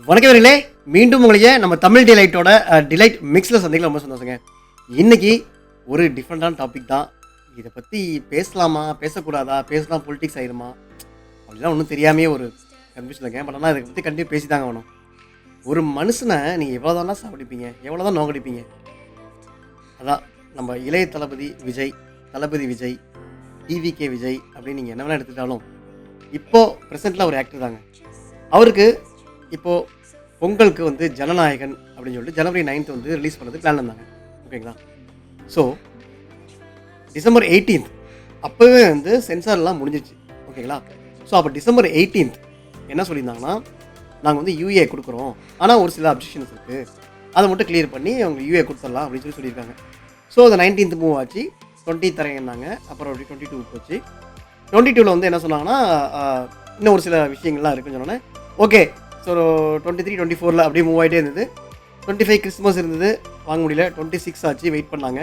வணக்கவர்களே, மீண்டும் உங்களையே நம்ம தமிழ் டிலைட்டோட டிலைட் மிக்ஸில் சந்திக்கலாம். ரொம்ப சந்தோஷங்க. இன்னைக்கு ஒரு டிஃப்ரெண்டான டாபிக் தான். இதை பற்றி பேசலாமா, பேசக்கூடாதா, பேசலாம் பொலிட்டிக்ஸ் ஆயிருமா அப்படிலாம் ஒன்றும் தெரியாமையே ஒரு கன்ஃபியூஷன் இருக்கேன். பட் ஆனால் இதை பற்றி கண்டிப்பாக பேசி தாங்க வேணும். ஒரு மனுஷனை நீங்கள் எவ்வளோ தானே சாப்பிடுப்பீங்க, எவ்வளோ தான் நோக்கடிப்பீங்க. அதான் நம்ம இளைய தளபதி விஜய், டிவிகே விஜய் அப்படின்னு நீங்கள் என்ன வேணால் எடுத்துக்கிட்டாலும் இப்போது ப்ரெசென்ட்டில் ஒரு ஆக்டர் தாங்க. அவருக்கு இப்போது பொங்கலுக்கு வந்து ஜனநாயகன் அப்படின்னு சொல்லிட்டு ஜனவரி 9th வந்து ரிலீஸ் பண்ணுறது பிளான் இருந்தாங்க. ஓகேங்களா? ஸோ டிசம்பர் 18th அப்போவே வந்து சென்சார்லாம் முடிஞ்சிச்சு. ஓகேங்களா? ஸோ அப்போ டிசம்பர் 18th என்ன சொல்லியிருந்தாங்கன்னா, நாங்கள் வந்து யூஏ கொடுக்குறோம், ஆனால் ஒரு சில அப்ஜெக்ஷன்ஸ் இருக்குது, அதை மட்டும் கிளியர் பண்ணி அவங்க யூஏ கொடுத்துடலாம் அப்படின்னு சொல்லியிருக்காங்க. ஸோ அது 19th மூவ் ஆச்சு, 20 தரேன்னாங்க. அப்புறம் அப்படி 22 போச்சு. 22ல் வந்து என்ன சொன்னாங்கன்னா, இன்னும் ஒரு சில விஷயங்கள்லாம் இருக்குன்னு சொன்னோன்னே ஓகே. ஸோ 23, 24ல் அப்படியே மூவ் ஆகிட்டே இருந்தது. 25 கிறிஸ்மஸ் இருந்தது, வாங்க முடியல. 26 ஆச்சு, வெயிட் பண்ணாங்க.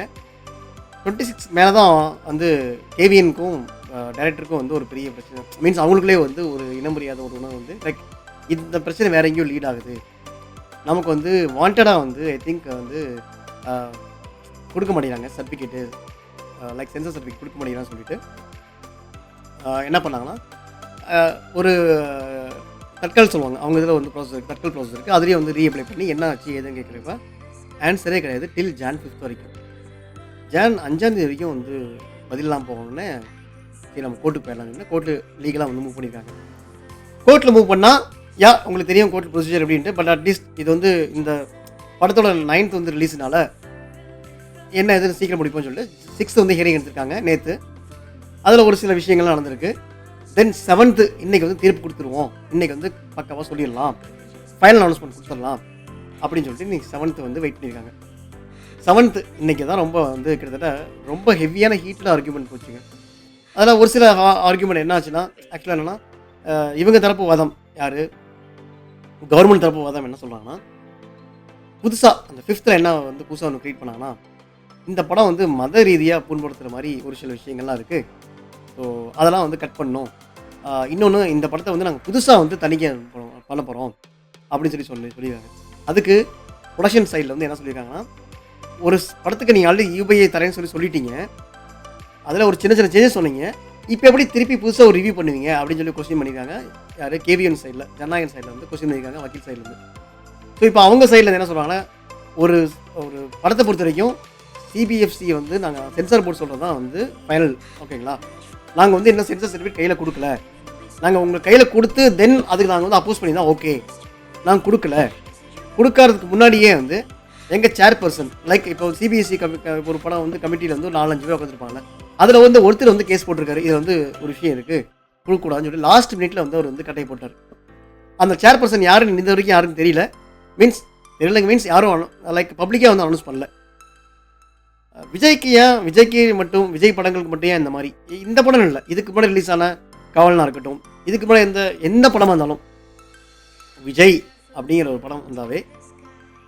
26 மேலே தான் வந்து கேவிஎனுக்கும் டைரக்டருக்கும் வந்து ஒரு பெரிய பிரச்சனை. மீன்ஸ் அவங்களுக்குள்ளே வந்து ஒரு இனம் புரியாத ஒரு உணவு வந்து லைக் இந்த பிரச்சனை வேறு எங்கேயும் லீட் ஆகுது, நமக்கு வந்து வாண்டடாக வந்து ஐ திங்க் வந்து கொடுக்க மாட்டேங்கிறாங்க சர்டிஃபிகேட்டு, லைக் சென்சர் சர்டிஃபிகேட் கொடுக்க மாட்டேங்கிறான்னு சொல்லிட்டு என்ன பண்ணாங்கன்னா, ஒரு தட்கல் சொல்லுவாங்க, அவங்க இதில் வந்து தட்கல் ப்ராசஸ் இருக்குது, அதுலேயே வந்து ரீஅப்ளை பண்ணி என்ன ஆச்சு ஏதுன்னு கேட்குறப்ப ஆன்சரே கிடையாது. டில் Jan 5th வரைக்கும், Jan 5ஆம் தேதி வரைக்கும் வந்து பதிலெலாம் போகணுன்னே சரி நம்ம கோர்ட்டுக்கு போயிடலாம்னு கோர்ட்டு லீகலாக வந்து மூவ் பண்ணியிருக்காங்க. கோர்ட்டில் மூவ் பண்ணால் உங்களுக்கு தெரியும் கோர்ட் ப்ரொசீஜர் அப்படின்ட்டு. பட் அட்லீஸ்ட் இது வந்து இந்த படத்தோட 9th வந்து ரிலீஸ்னால என்ன எதுன்னு சீக்கிரம் முடிப்போம்னு சொல்லிட்டு 6th வந்து ஹியரிங் எடுத்திருக்காங்க நேற்று. அதில் ஒரு சில விஷயங்கள்லாம் நடந்திருக்கு. தென் 7th இன்றைக்கி வந்து தீர்ப்பு கொடுத்துருவோம், இன்றைக்கி வந்து பக்காவாக சொல்லிடலாம், ஃபைனல் அனௌன்ஸ்மெண்ட் கொடுத்துடலாம் அப்படின்னு சொல்லிட்டு இன்றைக்கி 7th வந்து வெயிட் பண்ணியிருக்காங்க. 7th இன்றைக்கி தான் ரொம்ப வந்து கிட்டத்தட்ட ரொம்ப ஹெவியான ஹீட்டில் ஆர்கியூமெண்ட் போச்சுங்க. அதில் ஒரு சில ஆர்கியூமெண்ட் என்ன ஆச்சுன்னா, ஆக்சுவலாக என்னென்னா, இவங்க தரப்பு வாதம் யார், கவர்மெண்ட் தரப்பு வாதம் என்ன சொல்கிறாங்கன்னா, புதுசாக அந்த 5th என்ன வந்து புதுசாக ஒன்று க்ரியேட் பண்ணாங்கன்னா, இந்த படம் வந்து மத ரீதியாக புண்படுத்துகிற மாதிரி ஒரு சில விஷயங்கள்லாம் இருக்குது, ஸோ அதெல்லாம் வந்து கட் பண்ணணும். இன்னொன்று, இந்த படத்தை வந்து நாங்கள் புதுசாக வந்து தணிக்கை பண்ண போகிறோம் அப்படின்னு சொல்லியிருக்காங்க. அதுக்கு ப்ரொடக்ஷன் சைடில் வந்து என்ன சொல்லியிருக்காங்கன்னா, ஒரு படத்துக்கு நீங்கள் ஆல்ரெடி யூபிஐ தரேன்னு சொல்லிட்டீங்க, அதில் ஒரு சின்ன சின்ன சேஞ்சஸ் சொன்னீங்க, இப்போ எப்படி திருப்பி புதுசாக ஒரு ரிவ்யூ பண்ணுவீங்க அப்படின்னு சொல்லி கொஸ்டின் பண்ணியிருக்காங்க. யார், கேவிஎன் சைடில், ஜனநாயகன் சைடில் வந்து கொஸ்டின் பண்ணியிருக்காங்க, வக்கீல் சைட்லேருந்து. ஸோ இப்போ அவங்க சைடில் என்ன சொல்கிறாங்கன்னா, ஒரு ஒரு படத்தை பொறுத்த வரைக்கும் சிபிஎஃப்சி வந்து நாங்கள் சென்சார் போர்டு சொல்கிறது தான் வந்து ஃபைனல். ஓகேங்களா? நாங்கள் வந்து இன்னும் சென்சார் சர்டிஃபிகேட் கையில் கொடுக்கல, நாங்கள் உங்கள் கையில் கொடுத்து தென் அதுக்கு நாங்கள் வந்து அப்போஸ் பண்ணி தான் ஓகே, நாங்கள் கொடுக்கறதுக்கு முன்னாடியே வந்து எங்கள் சேர்பர்சன் லைக் இப்போ சிபிஎஸ்சி ஒரு படம் வந்து கமிட்டியில் வந்து ஒரு 4-5 பேர் உட்காந்துருப்பாங்க, அதில் வந்து ஒருத்தர் வந்து கேஸ் போட்டிருக்காரு, இது வந்து ஒரு விஷயம் இருக்குது கொடுக்கக்கூடாதுன்னு சொல்லி லாஸ்ட் மினிட்ல வந்து அவர் வந்து கட்டையை போட்டார். அந்த சேர்பர்சன் யாருன்னு இந்த வரைக்கும் யாருக்கும் தெரியல. மீன்ஸ் யாரும் லைக் பப்ளிக்காக வந்து அனௌன்ஸ் பண்ணல. விஜய்க்கு மட்டும், விஜய் படங்களுக்கு மட்டும் ஏன் இந்த மாதிரி, இந்த படம் இல்லை, இதுக்கு முன்னாடி ரிலீஸ் ஆன கவலனாக இருக்கட்டும், இதுக்கு முன்னாடி எந்த படமாக இருந்தாலும் விஜய் அப்படிங்கிற ஒரு படம் வந்தாவே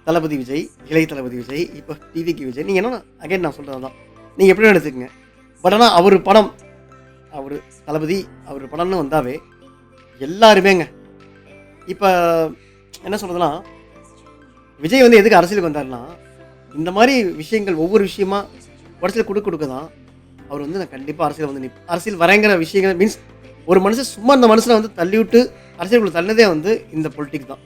தளபதி விஜய், இளைய தளபதி விஜய், இப்போ டிவிக்கு விஜய், நீங்கள் என்ன அகைன் நான் சொல்கிறது தான், நீங்கள் எப்படி எடுத்துக்கங்க. பட் ஆனால் அவர் படம், அவர் தளபதி அவர் படம்னு வந்தாவே எல்லாருமேங்க. இப்போ என்ன சொல்கிறதுனா, விஜய் வந்து எதுக்கு அரசியலுக்கு வந்தார்னா, இந்த மாதிரி விஷயங்கள் ஒவ்வொரு விஷயமா உடச்சில் கொடுக்க தான் அவர் வந்து நான் கண்டிப்பாக அரசியல் வந்து அரசியல் வரேங்கிற விஷயங்கள். மீன்ஸ் ஒரு மனுஷன் சும்மா அந்த மனுஷனை வந்து தள்ளிவிட்டு அரசியலுக்குள்ள தள்ளதே வந்து இந்த பொலிட்டிக்ஸ் தான்.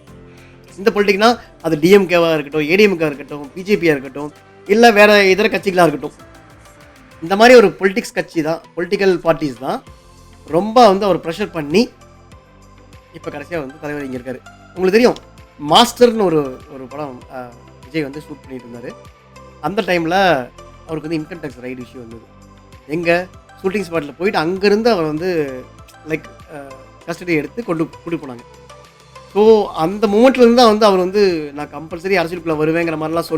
இந்த பொலிட்டிக்னா அது டிஎம்கேவாக இருக்கட்டும், ஏடிஎம்கே இருக்கட்டும், பிஜேபியாக இருக்கட்டும், இல்லை வேறு இதர கட்சிகளாக இருக்கட்டும், இந்த மாதிரி ஒரு பொலிட்டிக்ஸ் கட்சி தான், பொலிட்டிக்கல் பார்ட்டிஸ் தான் ரொம்ப வந்து அவர் ப்ரெஷர் பண்ணி இப்போ கடைசியாக வந்து தலைவர் இங்கே இருக்கார். உங்களுக்கு தெரியும், மாஸ்டர்னு ஒரு படம் விஜய் வந்து ஷூட் பண்ணிட்டு இருந்தார். அந்த டைமில் அவருக்கு வந்து இன்கம் டேக்ஸ் ரைட் இஷ்யூ வந்தது. எங்கள் ஷூட்டிங் ஸ்பாட்டில் போயிட்டு அங்கேருந்து அவர் வந்து லைக் கஸ்டடி எடுத்து கூட்டி போனாங்க. ஸோ அந்த மூமெண்ட்லேருந்து தான் வந்து அவர் வந்து நான் கம்பல்சரி அரசியலுக்குள்ளே வருவேங்கிற மாதிரிலாம்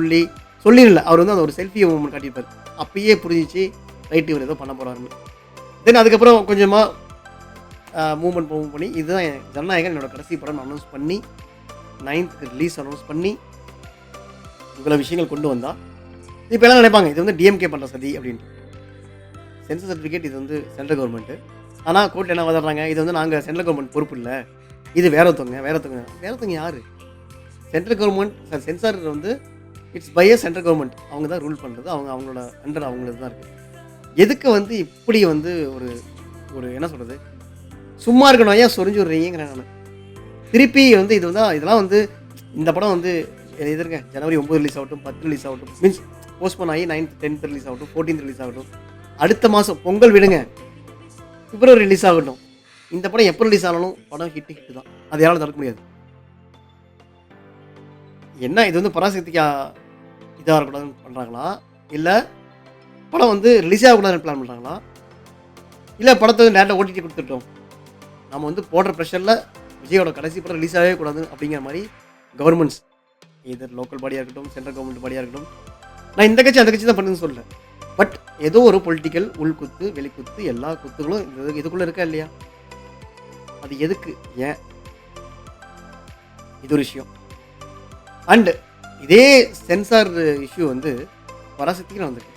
சொல்லிடல. அவர் வந்து அந்த ஒரு செல்ஃபி மூமெண்ட் காட்டியிருப்பார். அப்பயே புரிஞ்சிச்சு ரைட்டு இவர் ஏதோ பண்ண போகிறாருன்னு. தென் அதுக்கப்புறம் கொஞ்சமாக மூவ்மெண்ட் பண்ணி இதுதான் ஜனநாயகன் என்னோட கடைசி படம் அனௌன்ஸ் பண்ணி 9th ரிலீஸ் அனௌன்ஸ் பண்ணி இவ்வளோ விஷயங்கள் கொண்டு வந்தால் இப்போ எல்லாம் நினைப்பாங்க இது வந்து டிஎம்கே பண்ணுற சதி அப்படின்ட்டு. சென்சர் சர்டிஃபிகேட் இது வந்து சென்ட்ரல் கவர்மெண்ட்டு, ஆனால் கோர்ட்டில் என்ன வாதாடுறாங்க, இது வந்து நாங்கள் சென்ட்ரல் கவர்மெண்ட் பொறுப்பு இல்லை, இது வேற ஒருத்தவங்க யார், சென்ட்ரல் கவர்மெண்ட் சென்சார் வந்து இட்ஸ் பை சென்ட்ரல் கவர்மெண்ட். அவங்க தான் ரூல் பண்ணுறது, அவங்களோட அண்டர் அவங்களுக்கு தான் இருக்குது. எதுக்கு வந்து இப்படி வந்து ஒரு ஒரு என்ன சொல்கிறது, சும்மா இருக்கணும் ஏன் சொரிஞ்சு விட்றீங்கிறேன் நான். திருப்பி வந்து இது வந்து இதெல்லாம் வந்து இந்த படம் வந்து எதிர்க்க ஜனவரி 9 ரிலீஸ் ஆகட்டும், 10 ரிலீஸ் ஆகட்டும், மீன்ஸ் போஸ்ட்போன் ஆகி 9th 10th ரிலீஸ் ஆகட்டும், 14th ரிலீஸ் ஆகட்டும், அடுத்த மாதம் பொங்கல் விடுங்க பிப்ரவரி ரிலீஸ் ஆகட்டும், இந்த படம் எப்போ ரிலீஸ் ஆனாலும் படம் ஹிட்டு தான். அது யாராலும் தடுக்க முடியாது. என்ன இது வந்து பராசக்திக்கு இதாக இருக்கக்கூடாதுன்னு பண்ணுறாங்களா, இல்லை படம் வந்து ரிலீஸ் ஆகக்கூடாதுன்னு பிளான் பண்ணுறாங்களா, இல்லை படத்தை வந்து டேரக்டாக ஓடிடி கொடுத்துட்டோம், நம்ம வந்து போடுற ப்ரெஷரில் விஜயோட கடைசி படம் ரிலீஸ் ஆகவே கூடாது அப்படிங்கிற மாதிரி கவர்மெண்ட்ஸ், இதர் லோக்கல் பாடியாக இருக்கட்டும், சென்ட்ரல் கவர்மெண்ட் பாடியாக இருக்கட்டும், நான் இந்த கட்சி அந்த கட்சி தான் பண்ணுன்னு சொல்லலை. பட் ஏதோ ஒரு பொலிட்டிக்கல் உள்குத்து வெளிக்குத்து எல்லா குத்துகளும் இதுக்குள்ளே இருக்கா இல்லையா, அது எதுக்கு, ஏன், இது ஒரு விஷயம். அண்டு இதே சென்சார் இஷ்யூ வந்து பராசக்திக்கு வந்துருக்கு.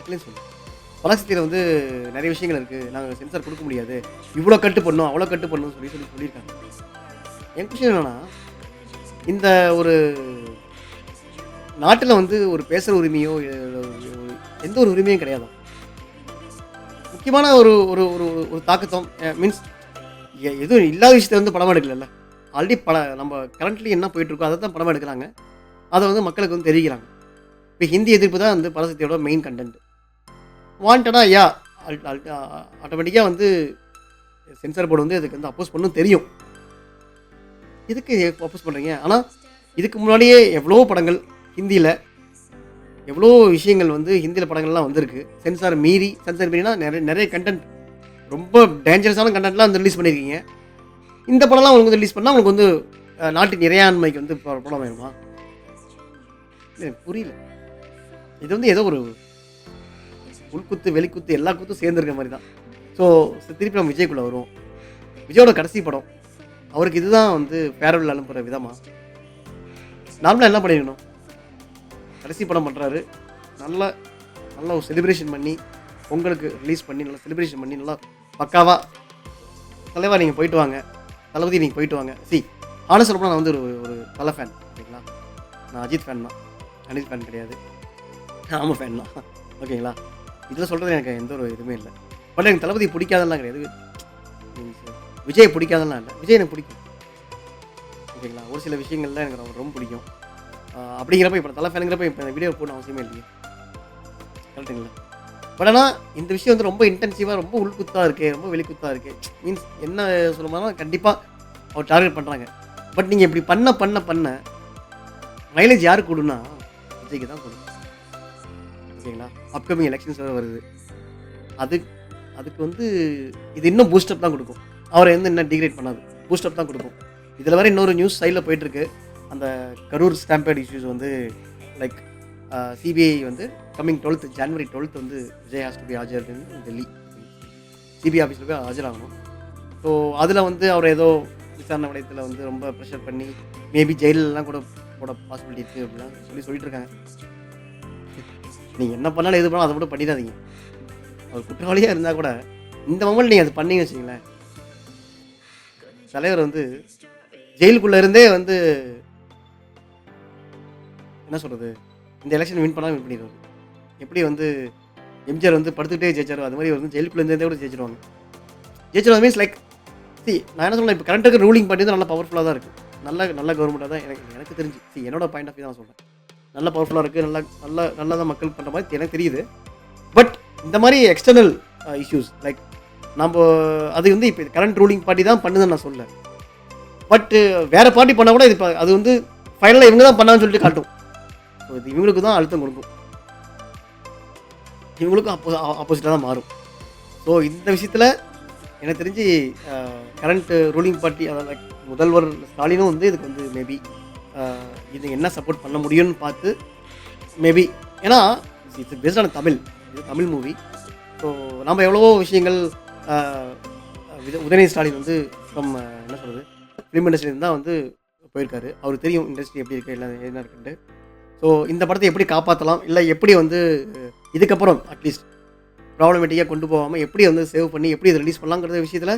சொல்லுங்கள், பராசக்தியில் வந்து நிறைய விஷயங்கள் இருக்குது, நாங்கள் சென்சார் கொடுக்க முடியாது, இவ்வளோ கட்டு பண்ணோம் அவ்வளோ கட்டு பண்ணணும் சொல்லியிருக்காங்க. என் கொஸ்டின் என்னன்னா, இந்த ஒரு நாட்டில் வந்து ஒரு பேசுகிற உரிமையோ எந்த ஒரு உரிமையும் கிடையாது. முக்கியமான ஒரு ஒரு ஒரு தாக்கத்தம் மீன்ஸ் எதுவும் இல்லாத விஷயத்தை வந்து படம் எடுக்கல. ஆல்ரெடி நம்ம கரண்ட்லி என்ன போயிட்டுருக்கோ அதை தான் படம் எடுக்கிறாங்க, அதை வந்து மக்களுக்கு வந்து தெரிவிக்கிறாங்க. இப்போ ஹிந்தி எதிர்ப்பு தான் வந்து பராசக்தியோட மெயின் கண்டென்ட். வாண்டடாக ஆட்டோமேட்டிக்காக வந்து சென்சார் போர்டு வந்து அதுக்கு வந்து அப்போஸ் பண்ணணும் தெரியும். இதுக்கு அப்போஸ் பண்ணுறீங்க. ஆனால் இதுக்கு முன்னாடியே எவ்வளோ படங்கள் ஹிந்தியில், எவ்வளோ விஷயங்கள் வந்து ஹிந்தியில் படங்கள்லாம் வந்திருக்கு. சென்சார் மீறினா நிறைய கண்டென்ட், ரொம்ப டேஞ்சரஸான கண்டென்ட்லாம் வந்து ரிலீஸ் பண்ணியிருக்கீங்க. இந்த படம்லாம் உங்களுக்கு வந்து ரிலீஸ் பண்ணால் உங்களுக்கு வந்து நாட்டின் இறையாண்மைக்கு வந்து படம் வேணுமா? எனக்கு புரியல. இது வந்து ஏதோ ஒரு உள்குத்து வெளிக்குத்து எல்லா குத்தும் சேர்ந்துருக்க மாதிரி தான். ஸோ திருப்பி நம்ம விஜய்க்குள்ளே வருவோம். விஜயோட கடைசி படம், அவருக்கு இதுதான் வந்து பேரவல் அனுப்புகிற விதமா? நார்மலாக என்ன பண்ணிக்கணும், கடைசி படம் பண்ணுறாரு, நல்லா ஒரு செலிப்ரேஷன் பண்ணி பொங்கலுக்கு ரிலீஸ் பண்ணி நல்லா செலிப்ரேஷன் பண்ணி நல்லா பக்காவாக தலைவா நீங்கள் போயிட்டு வாங்க, தளபதி நீங்கள் போயிட்டு வாங்க. ஆனஸ்ட் சொல்லப்போனால் நான் வந்து ஒரு தலை ஃபேன், ஓகேங்களா. நான் அஜித் ஃபேன் தான், அனில் ஃபேன் கிடையாது, ஆமாம் ஃபேன் தான், ஓகேங்களா. இதில் சொல்கிறது எனக்கு எந்த ஒரு இதுவுமே இல்லை. பட் எனக்கு தளபதி பிடிக்காதெல்லாம் கிடையாது, மீன்ஸ் விஜய் பிடிக்காதெல்லாம் இல்லை, விஜய் எனக்கு பிடிக்கும், ஓகேங்களா. ஒரு சில விஷயங்கள்லாம் எனக்கு ரொம்ப பிடிக்கும். அப்படிங்கிறப்ப இப்போ தலை ஃபேனுங்கிறப்ப இப்போ வீடியோ போடணும் அவசியமே இல்லையே, கரெக்டுங்களா. பட் ஆனால் இந்த விஷயம் வந்து ரொம்ப இன்டென்சிவாக ரொம்ப உள்குத்தாக இருக்குது, ரொம்ப வெளிக்குத்தாக இருக்குது. மீன்ஸ் என்ன சொல்லும்போது கண்டிப்பாக அவர் டார்கெட் பண்ணுறாங்க. பட் நீங்கள் இப்படி பண்ண மைலேஜ் யாருக்கு கொடுன்னா விஜய்க்கு தான் கொடுக்கும், ஓகேங்களா. அப்கமிங் எலெக்ஷன்ஸ் வேறு வருது, அதுக்கு வந்து இது இன்னும் பூஸ்டப் தான் கொடுக்கும். அவரை வந்து இன்னும் டிகிரேட் பண்ணாது, பூஸ்டப் தான் கொடுக்கும். இதில் வர இன்னொரு நியூஸ் சைடில் போயிட்டுருக்கு, அந்த கரூர் ஸ்டாம்பேட் இஷ்யூஸ் வந்து லைக் சிபிஐ வந்து கம்மிங் January 12th வந்து விஜய் ஹாஸ் டு பி ஆஜர் இன் டெல்லி, சிபிஐ ஆஃபீஸில் போய் ஆஜராகணும். ஸோ அதில் வந்து அவர் ஏதோ விசாரணை வளையத்தில் வந்து ரொம்ப ப்ரெஷர் பண்ணி மேபி ஜெயிலெலாம் கூட போட பாசிபிலிட்டி இருக்குது அப்படிலாம் சொல்லிட்டு இருக்காங்க. நீங்கள் என்ன பண்ணாலும் எது பண்ணாலும் அதை கூட பண்ணிடாதீங்க. அவர் குற்றவாளியாக இருந்தால் கூட இந்த மொமெண்ட் நீங்கள் அது பண்ணீங்க வச்சிங்களேன், தலைவர் வந்து ஜெயிலுக்குள்ளே இருந்தே வந்து என்ன சொல்கிறது, இந்த எலெக்ஷன் வின் பண்ணாமல் வின் பண்ணிடுவார். எப்படி வந்து எம்ஜிஆர் வந்து படுத்துக்கிட்டே ஜெயிச்சார், அது மாதிரி வந்து ஜெயிலுக்குள்ளே இருந்தே கூட ஜெயிச்சிருவாங்க. மீன்ஸ் லைக் நான் என்ன சொல்கிறேன், இப்போ கரண்ட் இருக்கிற ரூலிங் பார்ட்டி வந்து நல்லா பவர்ஃபுல்லாக தான் இருக்குது, நல்ல கவர்மெண்ட்டாக தான் எனக்கு தெரிஞ்சு. என்னோட பாயிண்ட் ஆஃப் வியூ தான் சொல்கிறேன், நல்ல பவர்ஃபுல்லாக இருக்குது, நல்லா தான் மக்கள் பண்ணுற மாதிரி எனக்கு தெரியுது. பட் இந்த மாதிரி எக்ஸ்டர்னல் இஷ்யூஸ் லைக் நம்ம அது வந்து இப்போ கரண்ட் ரூலிங் பார்ட்டி தான் பண்ணுதுன்னு நான் சொல்ல. பட்டு வேறு பார்ட்டி பண்ணால் கூட இது இப்போ அது வந்து ஃபைனலாக இவங்க தான் பண்ணான்னு சொல்லிட்டு காட்டும். ஸோ இது இவங்களுக்கு தான் அழுத்தம் கொடுக்கும், இவங்களுக்கும் ஆப்போசிட்டாக தான் மாறும். ஸோ இந்த விஷயத்தில் எனக்கு தெரிஞ்சு கரண்ட் ரூலிங் பார்ட்டி அதாவது லைக் முதல்வர் ஸ்டாலினும் வந்து இதுக்கு வந்து மேபி இது என்ன சப்போர்ட் பண்ண முடியும்னு பார்த்து மேபி, ஏன்னா it's based on Tamil movie. So நம்ம எவ்வளவோ விஷயங்கள் உதயநிதி ஸ்டாலின் வந்து ஃப்ரம் என்ன சொல்கிறது ஃபிலிம் இண்டஸ்ட்ரியிலேருந்து தான் வந்து போயிருக்காரு, அவருக்கு தெரியும் இண்டஸ்ட்ரி எப்படி இருக்குது எல்லாம் என்ன இருக்குன்ட்டு. ஸோ இந்த படத்தை எப்படி காப்பாற்றலாம், இல்லை எப்படி வந்து இதுக்கப்புறம் அட்லீஸ்ட் ப்ராப்ளமேட்டிக்காக கொண்டு போகாமல் எப்படி வந்து சேவ் பண்ணி எப்படி இதை ரிலீஸ் பண்ணலாங்கிற விஷயத்தில்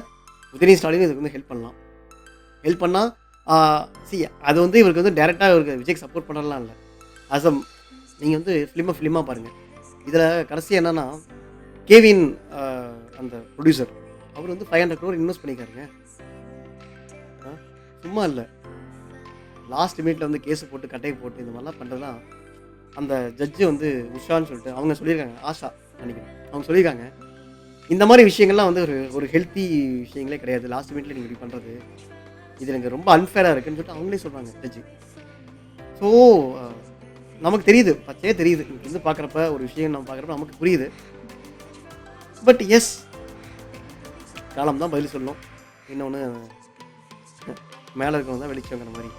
உதயநிதி ஸ்டாலின் இதுக்கு வந்து ஹெல்ப் பண்ணலாம். ஹெல்ப் பண்ணால் சி அது வந்து இவருக்கு வந்து டேரெக்டாக இவருக்கு விஜய்க்கு சப்போர்ட் பண்ணலாம் இல்லை. ஆஸ் அ நீங்கள் வந்து ஃபிலிமாக பாருங்கள். இதில் கடைசி என்னன்னா கேவின் அந்த ப்ரொடியூசர் அவர் வந்து 500 crore இன்வெஸ்ட் பண்ணிக்காருங்க. சும்மா இல்லை, லாஸ்ட் மினிட்ல வந்து கேஸ் போட்டு கட்டையை போட்டு இந்த மாதிரிலாம் பண்ணுறதுலாம் அந்த ஜட்ஜு வந்து உஷான்னு சொல்லிட்டு அவங்க சொல்லியிருக்காங்க. ஆஷா நினைக்கிறேன், அவங்க சொல்லியிருக்காங்க இந்த மாதிரி விஷயங்கள்லாம் வந்து ஒரு ஒரு ஹெல்த்தி விஷயங்களே கிடையாது. லாஸ்ட் மினிட்ல நீங்கள் இப்படி பண்ணுறது இது எனக்கு ரொம்ப அன்ஃபேராக இருக்குன்னு சொல்லிட்டு அவங்களே சொல்கிறாங்க ஜட்ஜு. ஸோ நமக்கு தெரியுது, பச்சையே தெரியுது, இங்கேருந்து பார்க்குறப்ப ஒரு விஷயம் நம்ம பார்க்குறப்ப நமக்கு புரியுது. பட் எஸ், காலம் தான் பதில் சொல்லணும். இன்னொன்று மேலே இருக்கவங்க தான் வெளிச்சங்கிற மாதிரி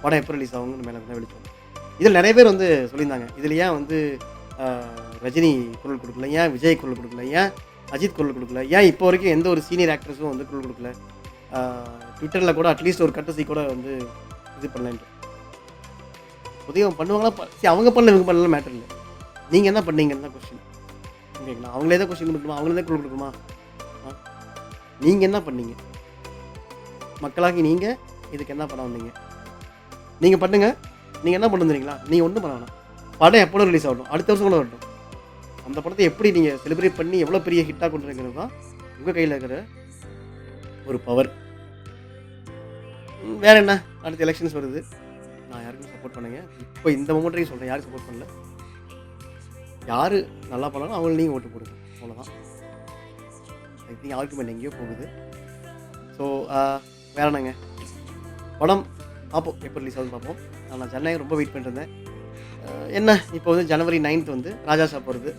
படம் எப்போ ரிலீஸ் ஆகுங்கன்னு மேலே தான் வெளிச்சம். இதில் நிறைய பேர் வந்து சொல்லியிருந்தாங்க, இதில் ஏன் வந்து ரஜினி குரல் கொடுக்கல, ஏன் விஜய் குரல் கொடுக்கல, ஏன் அஜித் குரல் கொடுக்கல, ஏன் இப்போ வரைக்கும் எந்த ஒரு சீனியர் ஆக்ட்ரஸும் வந்து குரல் கொடுக்கல, ட்விட்டரில் கூட அட்லீஸ்ட் ஒரு கட்டசி கூட வந்து இது பண்ணலான்ட்டு. உதவி பண்ணுவாங்களா? சரி, அவங்க பண்ணல இவங்க பண்ணலாம் மேட்டர் இல்லை. நீங்கள் என்ன பண்ணீங்கன்னு தான் கொஸ்டின். ஓகேங்களா? அவங்களே தான் கொஸ்டின் கொடுக்கணுமா? அவங்களே தான் குரல் கொடுக்கணுமா? நீங்கள் என்ன பண்ணீங்க? மக்களாகி நீங்கள் இதுக்கு என்ன பண்ண வந்தீங்க? நீங்கள் பண்ணுங்கள். நீங்கள் என்ன பண்ணுறீங்களா? நீங்கள் ஒன்றும் பண்ண வேணாம். படம் எப்போ ரிலீஸ் ஆகட்டும், அடுத்த வருஷம் கூட வரட்டும். அந்த படத்தை எப்படி நீங்கள் செலிப்ரேட் பண்ணி எவ்வளோ பெரிய ஹிட்டாக கொண்டு வரீங்கிறது தான் உங்கள் கையில் இருக்கிற ஒரு பவர். வேறு என்ன, அடுத்த எலெக்ஷன்ஸ் வருது. நான் யாருக்கும் சப்போர்ட் பண்ணுங்க. இப்போ இந்த மொமெண்ட்டையும் சொல்கிறேன், யாரும் சப்போர்ட் பண்ணல. யார் நல்லா பண்ணாலும் அவங்கள நீங்கள் ஓட்டு போடுங்க, அவ்வளோதான். ஐ திங்க் ஆர்குமெண்ட் எங்கேயோ போகுது. ஸோ வேற என்னங்க, படம் பார்ப்போம், எப்போ ரிலீஸ் ஆகுதுன்னு பார்ப்போம். நான் சென்னை ரொம்ப வெயிட் பண்ணிருந்தேன். என்ன இப்போ வந்து ஜனவரி 9th வந்து ராஜா சாப் வருது.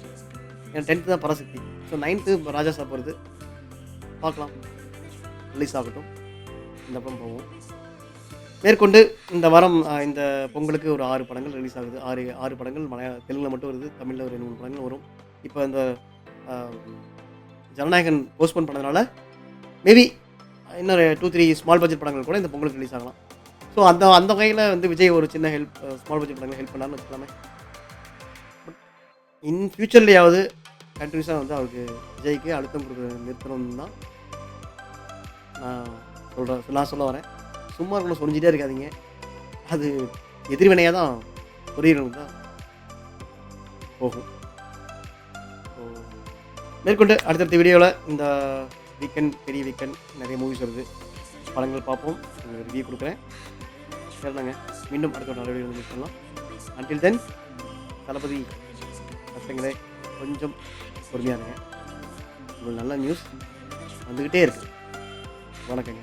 என் 10th தான் பராசக்தி. ஸோ 9th ராஜா சாப் வருது, பார்க்கலாம். ரிலீஸ் ஆகட்டும், இந்த படம் போவோம். மேற்கொண்டு இந்த வாரம் இந்த பொங்கலுக்கு ஒரு 6 படங்கள் ரிலீஸ் ஆகுது. 6 படங்கள் தெலுங்கில் மட்டும் வருது, தமிழில் ஒரு 2 படங்கள் வரும். இப்போ இந்த ஜனநாயகன் போஸ்ட்போன் பண்ணதுனால மேபி இன்னொரு 2-3 ஸ்மால் பட்ஜெட் படங்கள் கூட இந்த பொங்கலுக்கு ரிலீஸ் ஆகலாம். ஸோ அந்த வகையில் வந்து விஜய் ஒரு சின்ன ஹெல்ப், ஸ்மால் பட்ஜெட் படங்கள் ஹெல்ப் பண்ணான்னு வச்சுக்கலாமே. பட் இன் ஃபியூச்சர்லேயாவது கண்டினியூஸாக வந்து அவருக்கு விஜய்க்கு அழுத்தம் கொடுக்குற நிறுத்தணும்னு தான் நான் சொல்ல வரேன். சும்மா இருக்கணும், சொரிஞ்சிட்டே இருக்காதீங்க. அது எதிர்வினையாக தான் பொரியணும் தான் போகும். ஸோ மேற்கொண்டு அடுத்தடுத்த வீடியோவில் இந்த வீக்கெண்ட், பெரிய வீக்கெண்ட், நிறைய மூவிஸ் வருது, படங்கள் பார்ப்போம், ரிவ்யூ கொடுக்குறேன். சரிதாங்க, மீண்டும் அடுத்த ஒரு நல்ல வீடியோ மீட் பண்ணலாம். அன்டில் தென், தளபதி பசங்களே கொஞ்சம் பொறுமையாக இருங்க. உங்களுக்கு நல்ல நியூஸ் வந்துக்கிட்டே இருக்குது. வணக்கங்க.